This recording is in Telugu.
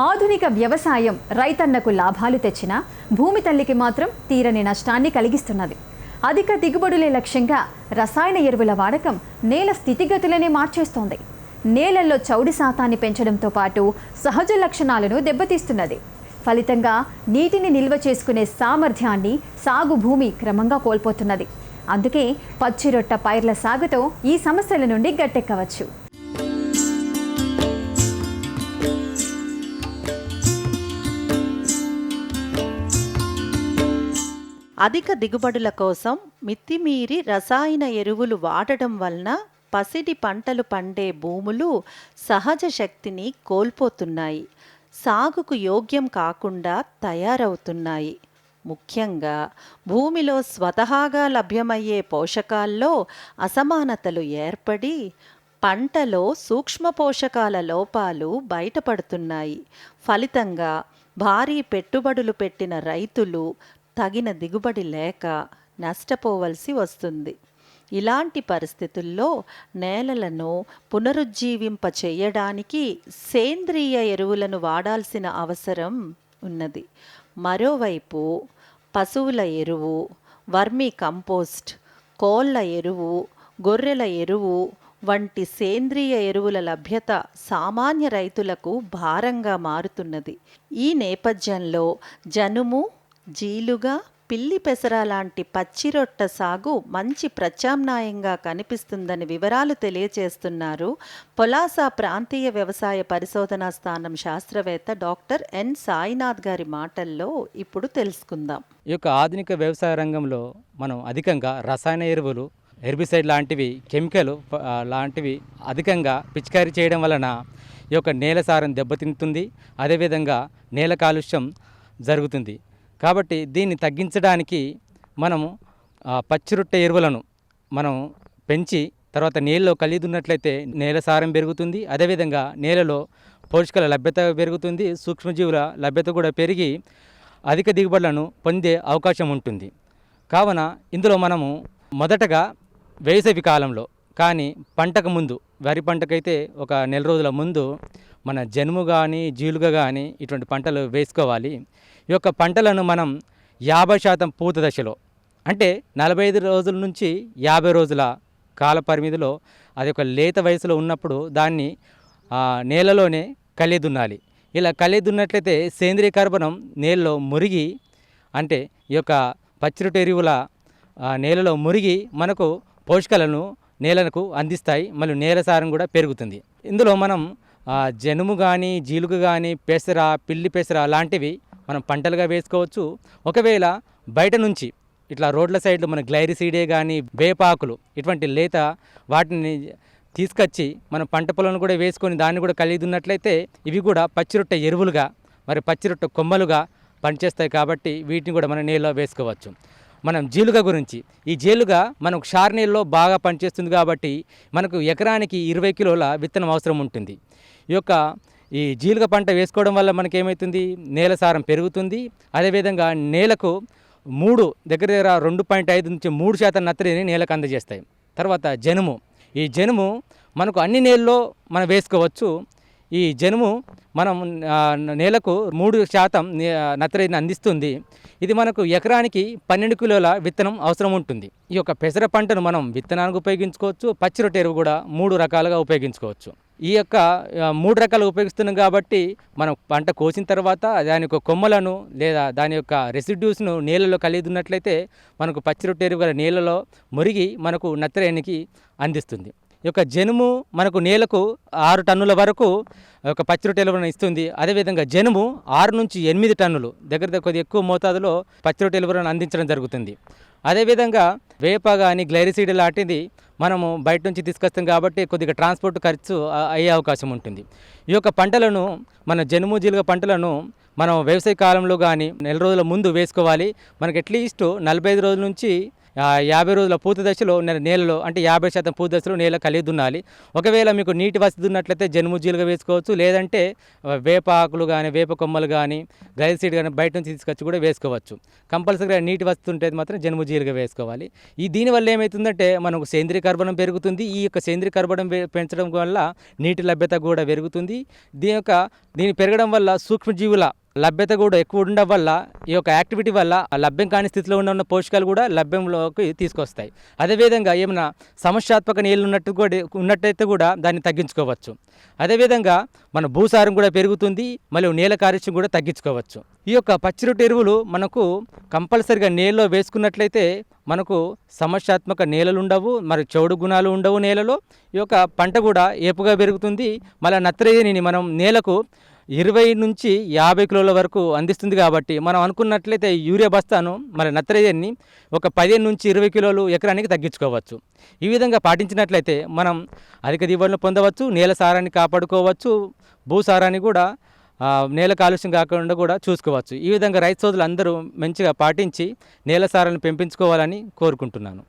ఆధునిక వ్యవసాయం రైతన్నకు లాభాలు తెచ్చినా భూమి తల్లికి మాత్రం తీరని నష్టాన్ని కలిగిస్తున్నది. అధిక దిగుబడులే లక్ష్యంగా రసాయన ఎరువుల వాడకం నేల స్థితిగతులనే మార్చేస్తోంది. నేలల్లో చౌడి శాతాన్ని పెంచడంతో పాటు సహజ లక్షణాలను దెబ్బతీస్తున్నది. ఫలితంగా నీటిని నిల్వ చేసుకునే సామర్థ్యాన్ని సాగు భూమి క్రమంగా కోల్పోతున్నది. అందుకే పచ్చిరొట్ట పైర్ల సాగుతో ఈ సమస్యల నుండి గట్టెక్కవచ్చు. అధిక దిగుబడుల కోసం మితిమీరి రసాయన ఎరువులు వాడటం వలన పసిడి పంటలు పండే భూములు సహజ శక్తిని కోల్పోతున్నాయి, సాగుకు యోగ్యం కాకుండా తయారవుతున్నాయి. ముఖ్యంగా భూమిలో స్వతహాగా లభ్యమయ్యే పోషకాల్లో అసమానతలు ఏర్పడి పంటలో సూక్ష్మ పోషకాల లోపాలు బయటపడుతున్నాయి. ఫలితంగా భారీ పెట్టుబడులు పెట్టిన రైతులు తగిన దిగుబడి లేక నష్టపోవలసి వస్తుంది. ఇలాంటి పరిస్థితుల్లో నేలలను పునరుజ్జీవింప చేయడానికి సేంద్రియ ఎరువులను వాడాల్సిన అవసరం ఉన్నది. మరోవైపు పశువుల ఎరువు, వర్మీ కంపోస్ట్, కోళ్ళ ఎరువు, గొర్రెల ఎరువు వంటి సేంద్రియ ఎరువుల లభ్యత సామాన్య రైతులకు భారంగా మారుతున్నది. ఈ నేపథ్యంలో జనుము, జీలుగా, పిల్లి పెసర లాంటి పచ్చిరొట్ట సాగు మంచి ప్రత్యామ్నాయంగా కనిపిస్తుందని వివరాలు తెలియచేస్తున్నారు పొలాస ప్రాంతీయ వ్యవసాయ పరిశోధనా స్థానం శాస్త్రవేత్త డాక్టర్ ఎన్ సాయినాథ్ గారి మాటల్లో ఇప్పుడు తెలుసుకుందాం. ఈ యొక్క ఆధునిక వ్యవసాయ రంగంలో మనం అధికంగా రసాయన ఎరువులు, హెర్బిసైడ్ లాంటివి, కెమికల్ లాంటివి అధికంగా పిచికారీ చేయడం వలన ఈ యొక్క నేల సారం దెబ్బతింటుంది. అదేవిధంగా నేల కాలుష్యం జరుగుతుంది. కాబట్టి దీన్ని తగ్గించడానికి మనము పచ్చిరొట్టె ఎరువులను మనం పెంచి తర్వాత నేలలో కలిదున్నట్లయితే నేల సారం పెరుగుతుంది. అదేవిధంగా నేలలో పోషకాల లభ్యత పెరుగుతుంది. సూక్ష్మజీవుల లభ్యత కూడా పెరిగి అధిక దిగుబడులను పొందే అవకాశం ఉంటుంది. కావున ఇందులో మనము మొదటగా వేసవి కాలంలో కానీ పంటకు ముందు, వరి పంటకైతే ఒక నెల రోజుల ముందు మన జనుము కానీ జీలుగా కానీ ఇటువంటి పంటలు వేసుకోవాలి. ఈ యొక్క పంటలను మనం 50% పూత దశలో, అంటే 45 రోజుల నుంచి 50 రోజుల కాల పరిమితిలో, అది ఒక లేత వయసులో ఉన్నప్పుడు దాన్ని నేలలోనే కలిదున్నాలి. ఇలా కలిదున్నట్లయితే సేంద్రియ కర్బనం నేలలో మురిగి, అంటే ఈ యొక్క పచ్చిరొట్ట ఎరువుల నేలలో మురిగి మనకు పోషకాలను నేలకు అందిస్తాయి. మళ్ళీ నేల సారం కూడా పెరుగుతుంది. ఇందులో మనం జనుము కానీ జీలుగు కానీ పెసర, పిల్లి పెసర లాంటివి మనం పంటలుగా వేసుకోవచ్చు. ఒకవేళ బయట నుంచి ఇట్లా రోడ్ల సైడ్లో మన గ్లైరిసీడే కానీ వేపాకులు ఇటువంటి లేత వాటిని తీసుకొచ్చి మనం పంట పొలను కూడా వేసుకొని దాన్ని కూడా కలిదున్నట్లయితే ఇవి కూడా పచ్చిరొట్ట ఎరువులుగా, మరి పచ్చిరొట్ట కొమ్మలుగా పనిచేస్తాయి. కాబట్టి వీటిని కూడా మనం నేలలో వేసుకోవచ్చు. మనం జీలుగా గురించి, ఈ జీలుగా మనకు షార్ నేలలో బాగా పనిచేస్తుంది. కాబట్టి మనకు ఎకరానికి 20 కిలోల విత్తనం అవసరం ఉంటుంది. ఈ జీలుగా పంట వేసుకోవడం వల్ల మనకేమవుతుంది, నేల సారం పెరుగుతుంది. అదేవిధంగా నేలకు దగ్గర 2.5 నుంచి 3% నత్రజని నేలకు అందజేస్తాయి. తర్వాత జనుము, ఈ జనుము మనకు అన్ని నేలల్లో మనం వేసుకోవచ్చు. ఈ జనుము మనం నేలకు 3% నత్రజని అందిస్తుంది. ఇది మనకు ఎకరానికి 12 కిలోల విత్తనం అవసరం ఉంటుంది. ఈ యొక్క పెసర పంటను మనం విత్తనానికి ఉపయోగించుకోవచ్చు, పచ్చిరొట్ట ఎరువు కూడా 3 రకాలుగా ఉపయోగించుకోవచ్చు. ఈ యొక్క 3 రకాలు ఉపయోగిస్తున్నాం కాబట్టి మనం పంట కోసిన తర్వాత దాని యొక్క కొమ్మలను లేదా దాని యొక్క రెసిడ్యూస్ను నేలలో కలిదున్నట్లయితే మనకు పచ్చిరొట్ట ఎరువు నేలలో మురిగి మనకు నత్రజనికి అందిస్తుంది. ఈ యొక్క జనుము మనకు నేలకు 6 టన్నుల వరకు ఒక పచ్చిరొట్ట ఎరువులను ఇస్తుంది. అదేవిధంగా జనుము 6 నుంచి 8 టన్నులు దగ్గర కొద్దిగా ఎక్కువ మోతాదులో పచ్చిరొట్ట ఎరువులను అందించడం జరుగుతుంది. అదేవిధంగా వేప కానీ గ్లైరిసీడ్ లాంటిది మనము బయట నుంచి తీసుకొస్తాం కాబట్టి కొద్దిగా ట్రాన్స్పోర్ట్ ఖర్చు అయ్యే అవకాశం ఉంటుంది. ఈ యొక్క పంటలను, మన జనుము జీలుగా పంటలను మనం వ్యవసాయ కాలంలో కానీ నెల రోజుల ముందు వేసుకోవాలి. మనకి అట్లీస్ట్ 45 రోజుల నుంచి 50 రోజుల పూత దశలో నేలలో అంటే 50% పూత దశలో నేల కలిగి దున్నాలి. ఒకవేళ మీకు నీటి వసతి ఉన్నట్లయితే జనుముజీలుగా వేసుకోవచ్చు, లేదంటే వేప ఆకులు కానీ వేప కొమ్మలు కానీ గ్లైసీడ్ కానీ బయట నుంచి తీసుకొచ్చి కూడా వేసుకోవచ్చు. కంపల్సరీగా నీటి వసతి ఉంటే మాత్రం జనుముజీలుగా వేసుకోవాలి. దీనివల్ల ఏమవుతుందంటే మనకు సేంద్రీయ కర్బనం పెరుగుతుంది. ఈ యొక్క సేంద్రీయ కర్బనం పెంచడం వల్ల నీటి లభ్యత కూడా పెరుగుతుంది. దీని పెరగడం వల్ల సూక్ష్మజీవుల లభ్యత కూడా ఎక్కువ ఉండడం వల్ల ఈ యొక్క యాక్టివిటీ వల్ల లభ్యం కాని స్థితిలో ఉన్న పోషకాలు కూడా లభ్యంలోకి తీసుకొస్తాయి. అదేవిధంగా ఏమైనా సమస్యాత్మక నీళ్ళు ఉన్నట్టయితే కూడా దాన్ని తగ్గించుకోవచ్చు. అదేవిధంగా మన భూసారం కూడా పెరుగుతుంది, మరియు నేల కాలుష్యం కూడా తగ్గించుకోవచ్చు. ఈ యొక్క పచ్చిరొట్టు ఎరువులు మనకు కంపల్సరిగా నేలలో వేసుకున్నట్లయితే మనకు సమస్యాత్మక నేలలు ఉండవు, మరి చెడు గుణాలు ఉండవు నేలలో. ఈ యొక్క పంట కూడా ఏపుగా పెరుగుతుంది. మళ్ళీ నత్రజనిని మనం నేలకు 20 నుంచి 50 కిలోల వరకు అందిస్తుంది. కాబట్టి మనం అనుకున్నట్లయితే యూరియా బస్తాను మన నత్రజనిని ఒక 15 నుంచి 20 కిలోలు ఎకరానికి తగ్గించుకోవచ్చు. ఈ విధంగా పాటించినట్లయితే మనం అధిక దిగుబడులు పొందవచ్చు, నేల సారాన్ని కాపాడుకోవచ్చు, భూసారాన్ని కూడా నేల కాలుష్యం కాకుండా కూడా చూసుకోవచ్చు. ఈ విధంగా రైతు సోదరులు అందరూ మంచిగా పాటించి నేల సారాన్ని పెంపించుకోవాలని కోరుకుంటున్నాను.